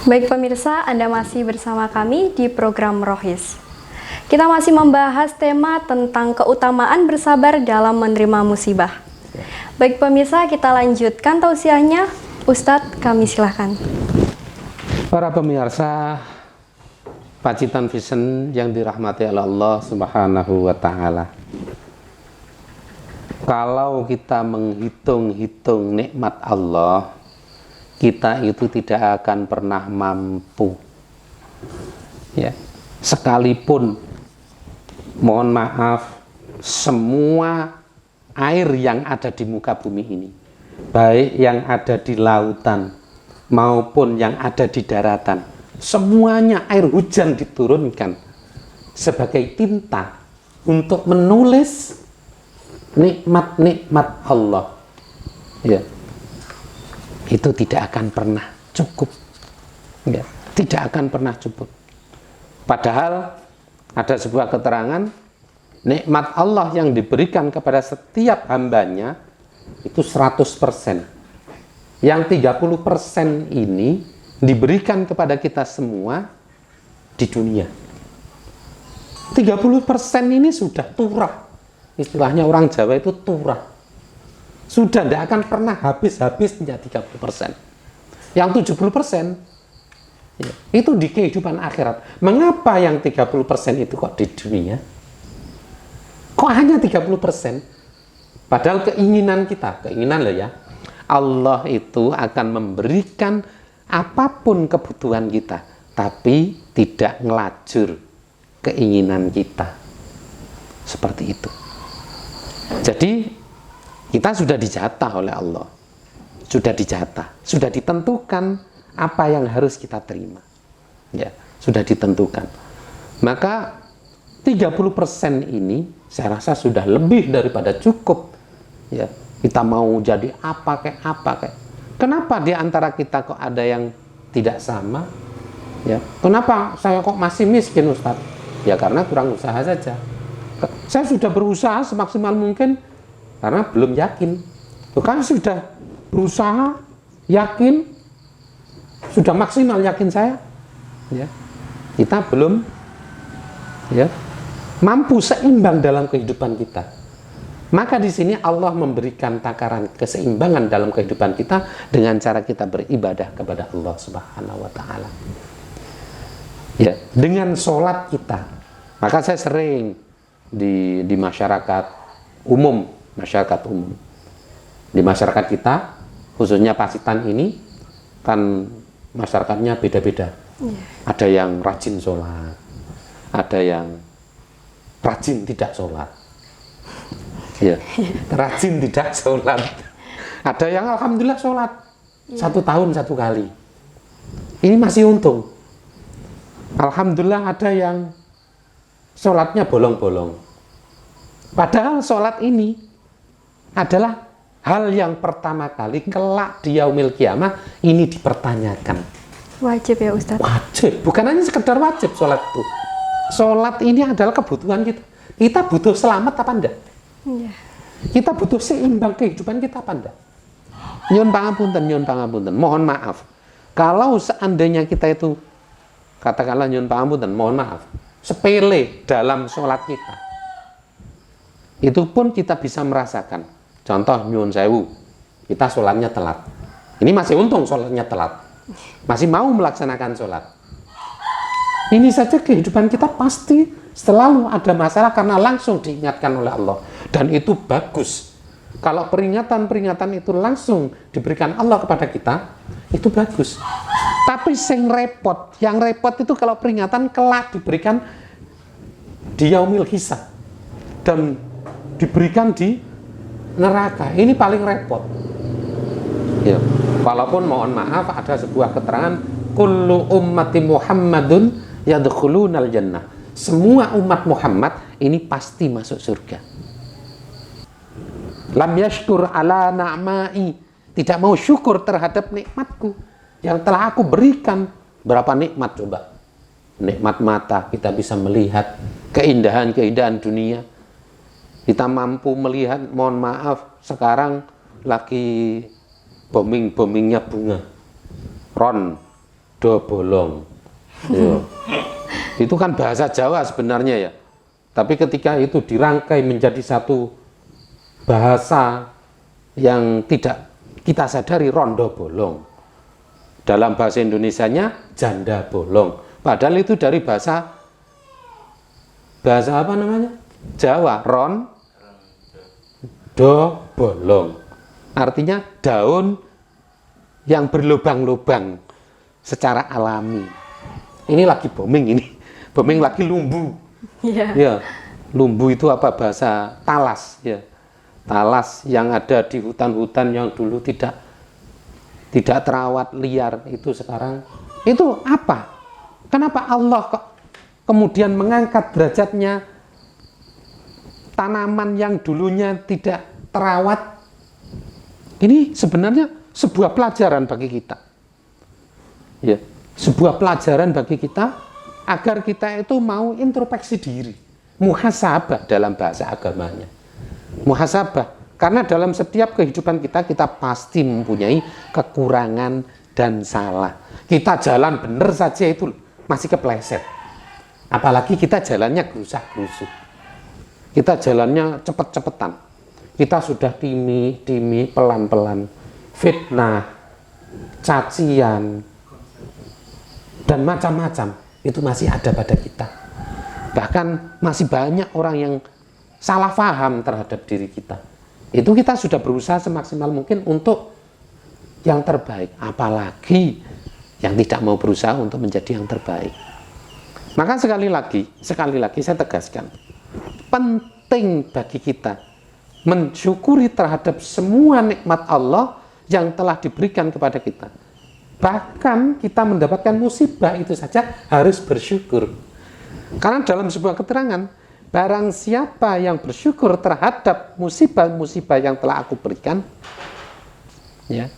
Baik pemirsa, Anda masih bersama kami di program Rohis. Kita masih membahas tema tentang keutamaan bersabar dalam menerima musibah. Baik pemirsa, kita lanjutkan tausiahnya. Ustadz, kami silahkan. Para pemirsa Pacitan Vision yang dirahmati oleh Allah Subhanahu wa Ta'ala, kalau kita menghitung-hitung nikmat Allah, kita itu tidak akan pernah mampu, ya. Sekalipun, mohon maaf, semua air yang ada di muka bumi ini, baik yang ada di lautan maupun yang ada di daratan, semuanya air hujan diturunkan sebagai tinta untuk menulis nikmat-nikmat Allah, ya. Itu tidak akan pernah cukup, ya. Tidak akan pernah cukup. Padahal ada sebuah keterangan, nikmat Allah yang diberikan kepada setiap hambanya itu 100%. Yang 30% ini diberikan kepada kita semua di dunia. 30% ini sudah turah. Istilahnya orang Jawa itu turah. Sudah tidak akan pernah habis-habisnya 30%. Yang 70% ya, itu di kehidupan akhirat. Mengapa yang 30% itu kok di dunia? Kok hanya 30%? Padahal keinginan kita, keinginan loh ya, Allah itu akan memberikan apapun kebutuhan kita, tapi tidak ngelajur keinginan kita. Seperti itu. Jadi kita sudah dijatah oleh Allah, sudah dijatah, sudah ditentukan apa yang harus kita terima, ya, sudah ditentukan. Maka 30% ini saya rasa sudah lebih daripada cukup, ya. Kita mau jadi apa kayak. Kenapa di antara kita kok ada yang tidak sama, ya? Kenapa saya kok masih miskin, Ustadz? Ya karena kurang usaha saja. Saya sudah berusaha semaksimal mungkin, karena belum yakin. Bukan sudah berusaha, yakin, sudah maksimal yakin saya, ya. Kita belum, ya, mampu seimbang dalam kehidupan kita. Maka di sini Allah memberikan takaran keseimbangan dalam kehidupan kita dengan cara kita beribadah kepada Allah Subhanahu wa Ta'ala. Ya, dengan sholat kita. Maka saya sering di masyarakat umum, di masyarakat kita, khususnya Pacitan ini kan masyarakatnya beda-beda. Ada yang rajin sholat, ada yang rajin tidak sholat, ya, rajin tidak sholat. Ada yang alhamdulillah sholat 1 tahun 1 kali. Ini masih untung. Alhamdulillah ada yang sholatnya bolong-bolong. Padahal sholat ini adalah hal yang pertama kali kelak di yaumil kiamah ini dipertanyakan. Wajib ya Ustadz? Wajib, bukan hanya sekedar wajib sholat itu. Sholat ini adalah kebutuhan kita. Kita butuh selamat apa enggak? Iya. Kita butuh seimbang kehidupan kita apa enggak? Nyun pangapunten. Mohon maaf. Kalau seandainya kita itu, katakanlah nyun pangapunten, mohon maaf, sepele dalam sholat kita, itu pun kita bisa merasakan. Contoh nyun sewu, kita sholatnya telat. Ini masih untung sholatnya telat, masih mau melaksanakan sholat. Ini saja kehidupan kita pasti selalu ada masalah karena langsung diingatkan oleh Allah. Dan itu bagus. Kalau peringatan-peringatan itu langsung diberikan Allah kepada kita, itu bagus. Tapi yang repot itu kalau peringatan kelak diberikan di yaumil hisab dan diberikan di neraka. Ini paling repot. Ya. Walaupun mohon maaf ada sebuah keterangan, kullu ummati Muhammadun yadkhulunal jannah. Semua umat Muhammad ini pasti masuk surga. Lam yashkur ala na'mai, tidak mau syukur terhadap nikmatku yang telah aku berikan. Berapa nikmat coba? Nikmat mata, kita bisa melihat keindahan-keindahan dunia. Kita mampu melihat, mohon maaf, sekarang lagi booming-boomingnya bunga. Ron, do bolong. Ya. Itu kan bahasa Jawa sebenarnya ya. Tapi ketika itu dirangkai menjadi satu bahasa yang tidak kita sadari, rondo bolong. Dalam bahasa Indonesianya janda bolong. Padahal itu dari bahasa apa namanya? Jawa, ron do bolong. Artinya daun yang berlubang-lubang secara alami. Ini lagi booming ini. Booming lagi lumbu. Iya. Ya, lumbu itu apa bahasa talas ya. Talas yang ada di hutan-hutan yang dulu tidak terawat, liar, itu sekarang itu apa? Kenapa Allah kok kemudian mengangkat derajatnya tanaman yang dulunya tidak terawat? Ini sebenarnya sebuah pelajaran bagi kita. Ya, sebuah pelajaran bagi kita agar kita itu mau introspeksi diri, muhasabah dalam bahasa agamanya. Muhasabah, karena dalam setiap kehidupan kita pasti mempunyai kekurangan dan salah. Kita jalan benar saja itu masih kepleset. Apalagi kita jalannya gerusak-gerusuk. Kita jalannya cepet-cepetan. Kita sudah dimi, pelan-pelan. Fitnah, cacian, dan macam-macam itu masih ada pada kita. Bahkan masih banyak orang yang salah paham terhadap diri kita. Itu kita sudah berusaha semaksimal mungkin untuk yang terbaik. Apalagi yang tidak mau berusaha untuk menjadi yang terbaik. Maka sekali lagi saya tegaskan, penting bagi kita mensyukuri terhadap semua nikmat Allah yang telah diberikan kepada kita. Bahkan kita mendapatkan musibah itu saja harus bersyukur. Karena dalam sebuah keterangan, barang siapa yang bersyukur terhadap musibah-musibah yang telah aku berikan, ya,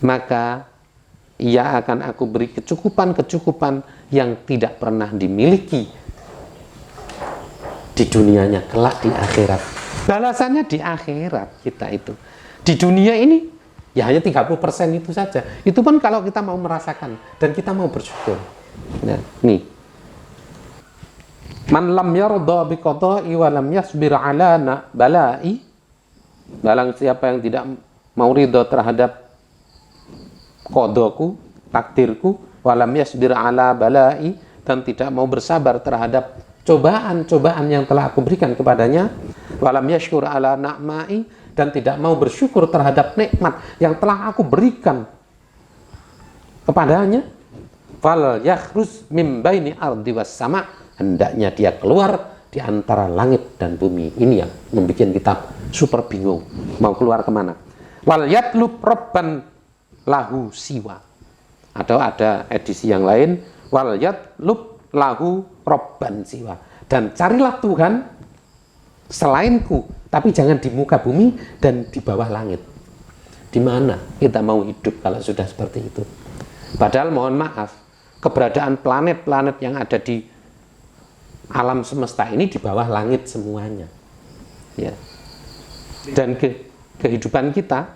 maka ia akan aku beri kecukupan-kecukupan yang tidak pernah dimiliki di dunianya, kelak di akhirat. Balasannya di akhirat kita itu. Di dunia ini ya hanya 30% itu saja. Itu pun kalau kita mau merasakan dan kita mau bersyukur. Nah, nih. Man lam yarda bi qada'i wa lam yasbir ala bala'i. Barang siapa yang tidak mau ridho terhadap qadaku, takdirku, wa lam yasbir ala bala'i, dan tidak mau bersabar terhadap cobaan-cobaan yang telah aku berikan kepadanya, wa lam yashkur ala na'ma'i, dan tidak mau bersyukur terhadap nikmat yang telah aku berikan kepadanya, fal yakhruz min baini ardi was sama', hendaknya dia keluar di antara langit dan bumi. Ini yang membuat kita super bingung mau keluar kemana. Wal yatlub robban lahu siwa, atau ada edisi yang lain, wal yatlub lahu robban siwa, dan carilah Tuhan selainku, tapi jangan di muka bumi dan di bawah langit. Di mana kita mau hidup kalau sudah seperti itu? Padahal mohon maaf, keberadaan planet-planet yang ada di alam semesta ini di bawah langit semuanya, ya. Dan kehidupan kita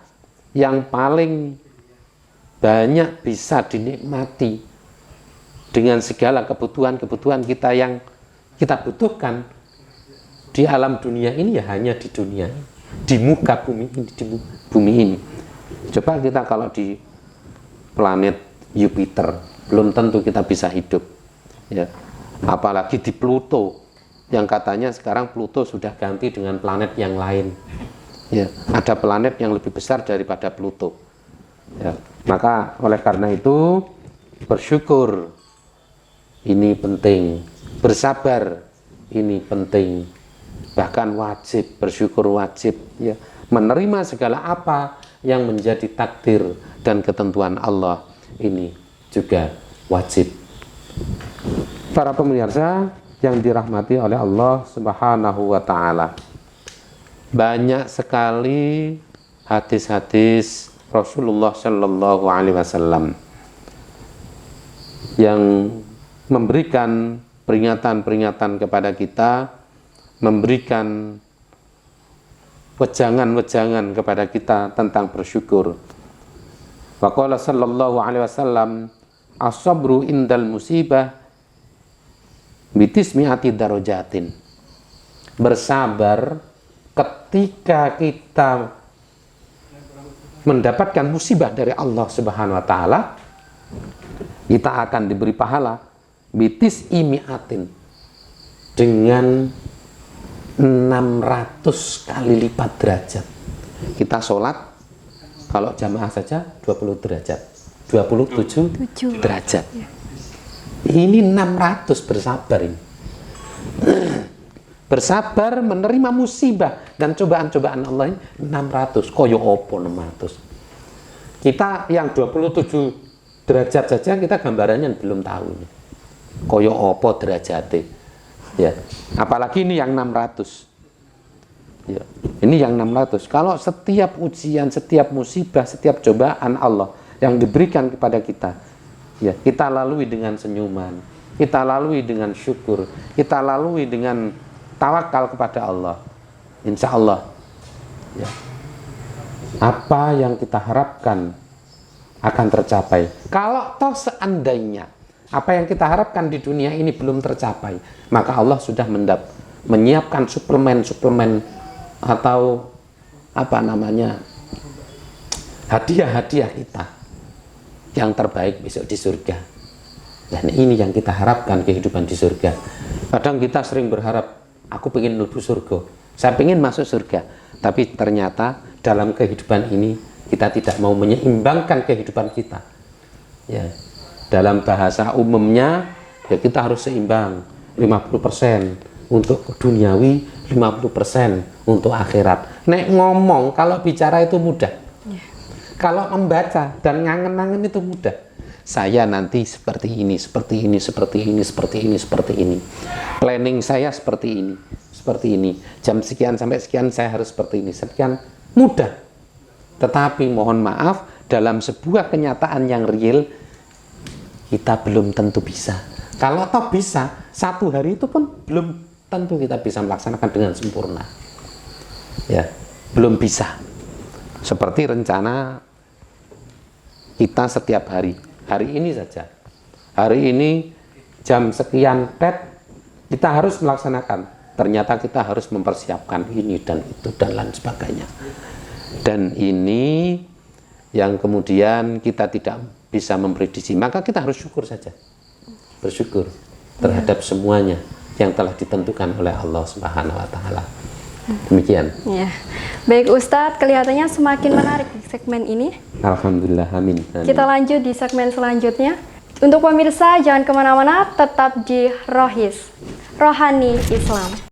yang paling banyak bisa dinikmati dengan segala kebutuhan-kebutuhan kita yang kita butuhkan di alam dunia ini, ya hanya di dunia, di muka bumi ini, di bumi ini. Coba kita kalau di planet Jupiter belum tentu kita bisa hidup, ya. Apalagi di Pluto, yang katanya sekarang Pluto sudah ganti dengan planet yang lain, ya. Ada planet yang lebih besar daripada Pluto, ya. Maka oleh karena itu bersyukur ini penting, bersabar ini penting, bahkan wajib bersyukur, wajib, ya, menerima segala apa yang menjadi takdir dan ketentuan Allah ini juga wajib. Para pemirsa yang dirahmati oleh Allah Subhanahu wa Ta'ala, banyak sekali hadis-hadis Rasulullah Shallallahu Alaihi Wasallam yang memberikan peringatan-peringatan kepada kita, memberikan wejangan-wejangan kepada kita tentang bersyukur. Wa qala sallallahu alaihi wasallam, as-sabru indal musibah bitismi'ati darajatin. Bersabar ketika kita mendapatkan musibah dari Allah Subhanahu wa taala, kita akan diberi pahala bitis imiatin dengan 600 kali lipat derajat. Kita sholat kalau jamaah saja 20 derajat, 27 derajat. Ini 600 bersabar ini. Bersabar menerima musibah dan cobaan-cobaan Allah ini 600. Koyo opo 600. Kita yang 27 derajat saja kita gambarannya belum tahu ini. Koyo opo derajatnya. Ya. Apalagi ini yang 600. Ya. Ini yang 600. Kalau setiap ujian, setiap musibah, setiap cobaan Allah yang diberikan kepada kita, ya, kita lalui dengan senyuman, kita lalui dengan syukur, kita lalui dengan tawakal kepada Allah, insya Allah, ya, apa yang kita harapkan akan tercapai. Kalau toh seandainya apa yang kita harapkan di dunia ini belum tercapai, maka Allah sudah menyiapkan suplemen atau apa namanya, hadiah-hadiah kita yang terbaik besok di surga. Dan ini yang kita harapkan, kehidupan di surga. Kadang kita sering berharap, aku pengen menuju surga, saya pengen masuk surga, tapi ternyata dalam kehidupan ini kita tidak mau menyeimbangkan kehidupan kita. Ya, dalam bahasa umumnya ya kita harus seimbang, 50% untuk duniawi, 50% untuk akhirat. Nek ngomong, kalau bicara itu mudah, kalau membaca dan ngangen-ngangen itu mudah. Saya nanti seperti ini, seperti ini, seperti ini, seperti ini, seperti ini. Planning saya seperti ini, seperti ini. Jam sekian sampai sekian saya harus seperti ini, sekian. Mudah. Tetapi mohon maaf, dalam sebuah kenyataan yang real, kita belum tentu bisa. Kalau toh bisa, satu hari itu pun belum tentu kita bisa melaksanakan dengan sempurna. Ya, belum bisa. Seperti rencana kita setiap hari. Hari ini saja, hari ini jam sekian kita harus melaksanakan. Ternyata kita harus mempersiapkan ini dan itu dan lain sebagainya. Dan ini yang kemudian kita tidak bisa memprediksi, maka kita harus syukur saja, bersyukur terhadap semuanya yang telah ditentukan oleh Allah Subhanahu wa taala. Demikian. Ya. Baik Ustadz, kelihatannya semakin menarik di segmen ini. Alhamdulillah, amin. Kita lanjut di segmen selanjutnya. Untuk pemirsa, jangan kemana-mana, tetap di Rohis, Rohani Islam.